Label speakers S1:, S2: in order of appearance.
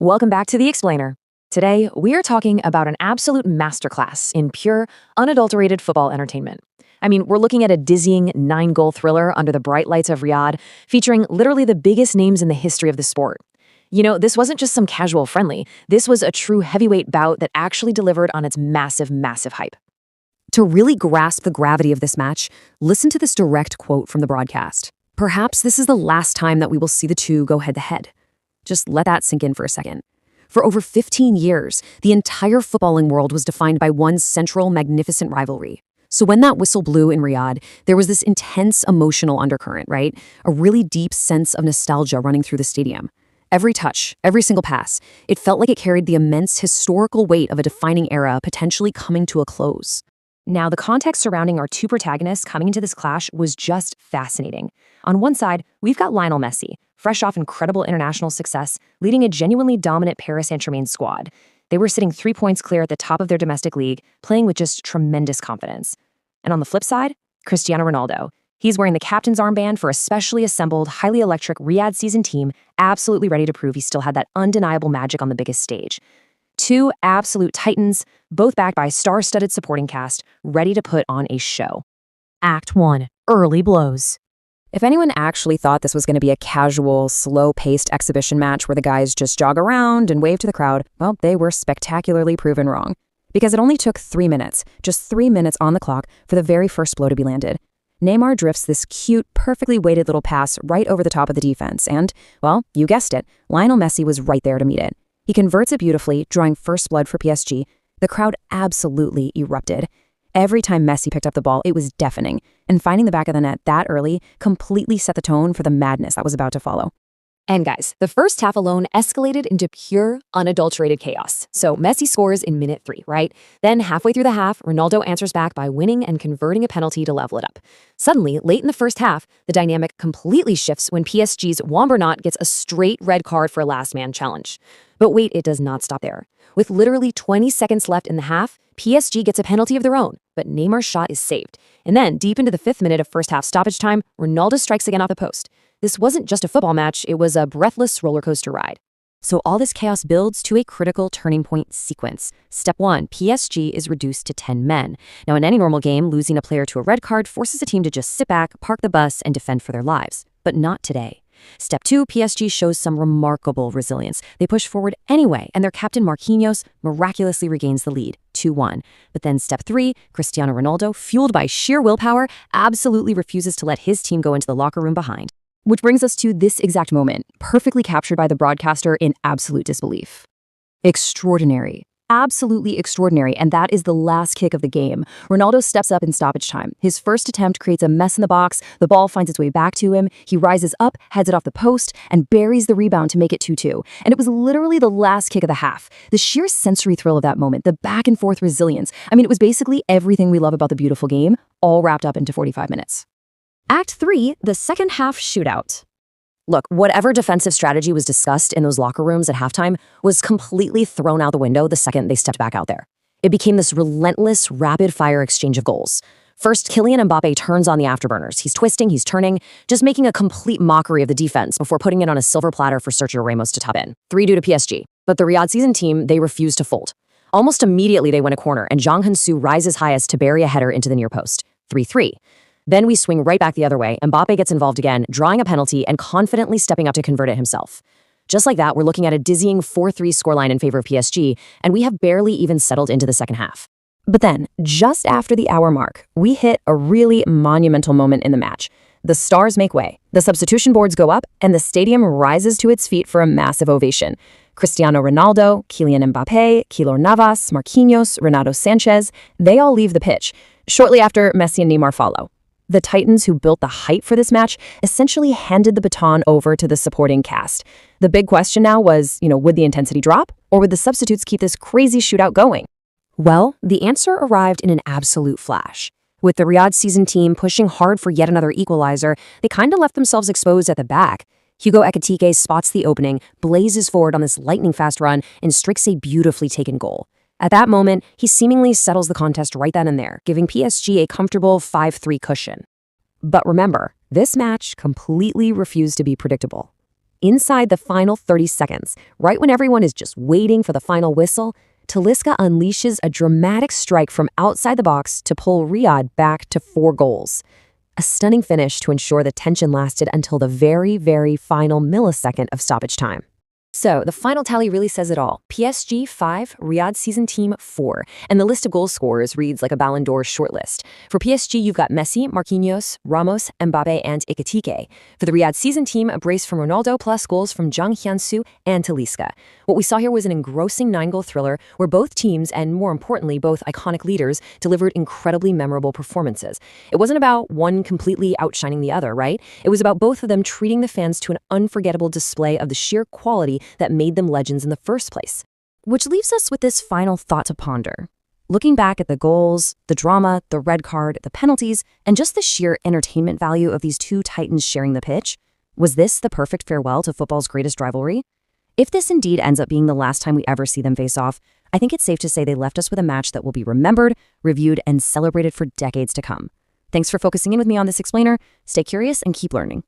S1: Welcome back to The Explainer. Today, we are talking about an absolute masterclass in pure, unadulterated football entertainment. We're looking at a dizzying 9-goal thriller under the bright lights of Riyadh, featuring literally the biggest names in the history of the sport. This wasn't just some casual friendly. This was a true heavyweight bout that actually delivered on its massive, massive hype.
S2: To really grasp the gravity of this match, listen to this direct quote from the broadcast. Perhaps this is the last time that we will see the two go head-to-head. Just let that sink in for a second. For over 15 years, the entire footballing world was defined by one central, magnificent rivalry. So when that whistle blew in Riyadh, there was this intense emotional undercurrent, right? A really deep sense of nostalgia running through the stadium. Every touch, every single pass, it felt like it carried the immense historical weight of a defining era potentially coming to a close.
S1: Now, the context surrounding our two protagonists coming into this clash was just fascinating. On one side, we've got Lionel Messi, fresh off incredible international success, leading a genuinely dominant Paris Saint-Germain squad. They were sitting 3 points clear at the top of their domestic league, playing with just tremendous confidence. And on the flip side, Cristiano Ronaldo. He's wearing the captain's armband for a specially assembled, highly electric Riyadh Season Team, absolutely ready to prove he still had that undeniable magic on the biggest stage. Two absolute titans, both backed by star-studded supporting cast, ready to put on a show.
S2: Act 1. Early blows. If anyone actually thought this was going to be a casual, slow-paced exhibition match where the guys just jog around and wave to the crowd, well, they were spectacularly proven wrong. Because it only took 3 minutes, just 3 minutes on the clock, for the very first blow to be landed. Neymar drifts this cute, perfectly weighted little pass right over the top of the defense, and, well, you guessed it, Lionel Messi was right there to meet it. He converts it beautifully, drawing first blood for PSG. The crowd absolutely erupted. Every time Messi picked up the ball, it was deafening, and finding the back of the net that early completely set the tone for the madness that was about to follow.
S1: And guys, the first half alone escalated into pure, unadulterated chaos. So Messi scores in minute 3, right? Then halfway through the half, Ronaldo answers back by winning and converting a penalty to level it up. Suddenly, late in the first half, the dynamic completely shifts when PSG's Wambernot gets a straight red card for a last man challenge. But wait, it does not stop there. With literally 20 seconds left in the half, PSG gets a penalty of their own, but Neymar's shot is saved. And then, deep into the 5th minute of first half stoppage time, Ronaldo strikes again off the post. This wasn't just a football match, it was a breathless roller coaster ride.
S2: So all this chaos builds to a critical turning point sequence. Step 1, PSG is reduced to 10 men. Now, in any normal game, losing a player to a red card forces a team to just sit back, park the bus, and defend for their lives. But not today. Step 2, PSG shows some remarkable resilience. They push forward anyway, and their captain Marquinhos miraculously regains the lead, 2-1. But then step 3, Cristiano Ronaldo, fueled by sheer willpower, absolutely refuses to let his team go into the locker room behind. Which brings us to this exact moment, perfectly captured by the broadcaster in absolute disbelief. Extraordinary. Absolutely extraordinary, and that is the last kick of the game. Ronaldo steps up in stoppage time. His first attempt creates a mess in the box, the ball finds its way back to him, he rises up, heads it off the post, and buries the rebound to make it 2-2. And it was literally the last kick of the half. The sheer sensory thrill of that moment, the back-and-forth resilience. It was basically everything we love about the beautiful game, all wrapped up into 45 minutes. Act 3, the second half shootout. Look, whatever defensive strategy was discussed in those locker rooms at halftime was completely thrown out the window the second they stepped back out there. It became this relentless, rapid-fire exchange of goals. First, Kylian Mbappe turns on the afterburners. He's twisting, he's turning, just making a complete mockery of the defense before putting it on a silver platter for Sergio Ramos to top in. 3-2 to PSG. But the Riyadh Season Team, they refuse to fold. Almost immediately, they win a corner, and Zhang Hansu rises highest to bury a header into the near post. 3-3. Then we swing right back the other way. Mbappe gets involved again, drawing a penalty and confidently stepping up to convert it himself. Just like that, we're looking at a dizzying 4-3 scoreline in favor of PSG, and we have barely even settled into the second half. But then, just after the hour mark, we hit a really monumental moment in the match. The stars make way, the substitution boards go up, and the stadium rises to its feet for a massive ovation. Cristiano Ronaldo, Kylian Mbappe, Keylor Navas, Marquinhos, Renato Sanchez, they all leave the pitch. Shortly after, Messi and Neymar follow. The Titans who built the hype for this match essentially handed the baton over to the supporting cast. The big question now was, would the intensity drop, or would the substitutes keep this crazy shootout going? Well, the answer arrived in an absolute flash. With the Riyadh Season Team pushing hard for yet another equalizer, they kind of left themselves exposed at the back. Hugo Ekitike spots the opening, blazes forward on this lightning-fast run, and strikes a beautifully taken goal. At that moment, he seemingly settles the contest right then and there, giving PSG a comfortable 5-3 cushion. But remember, this match completely refused to be predictable.
S1: inside the final 30 seconds, right when everyone is just waiting for the final whistle, Talisca unleashes a dramatic strike from outside the box to pull Riyadh back to 4 goals. A stunning finish to ensure the tension lasted until the very, very final millisecond of stoppage time. So, the final tally really says it all. PSG 5, Riyadh Season Team 4. And the list of goal scorers reads like a Ballon d'Or shortlist. For PSG, you've got Messi, Marquinhos, Ramos, Mbappe, and Ekitike. For the Riyadh Season Team, a brace from Ronaldo plus goals from Zhang Hyunsu and Talisca. What we saw here was an engrossing 9-goal thriller where both teams, and more importantly, both iconic leaders, delivered incredibly memorable performances. It wasn't about one completely outshining the other, right? It was about both of them treating the fans to an unforgettable display of the sheer quality that made them legends in the first place.
S2: Which leaves us with this final thought to ponder. Looking back at the goals, the drama, the red card, the penalties, and just the sheer entertainment value of these two titans sharing the pitch, was this the perfect farewell to football's greatest rivalry? If this indeed ends up being the last time we ever see them face off, I think it's safe to say they left us with a match that will be remembered, reviewed, and celebrated for decades to come. Thanks for focusing in with me on this explainer. Stay curious and keep learning.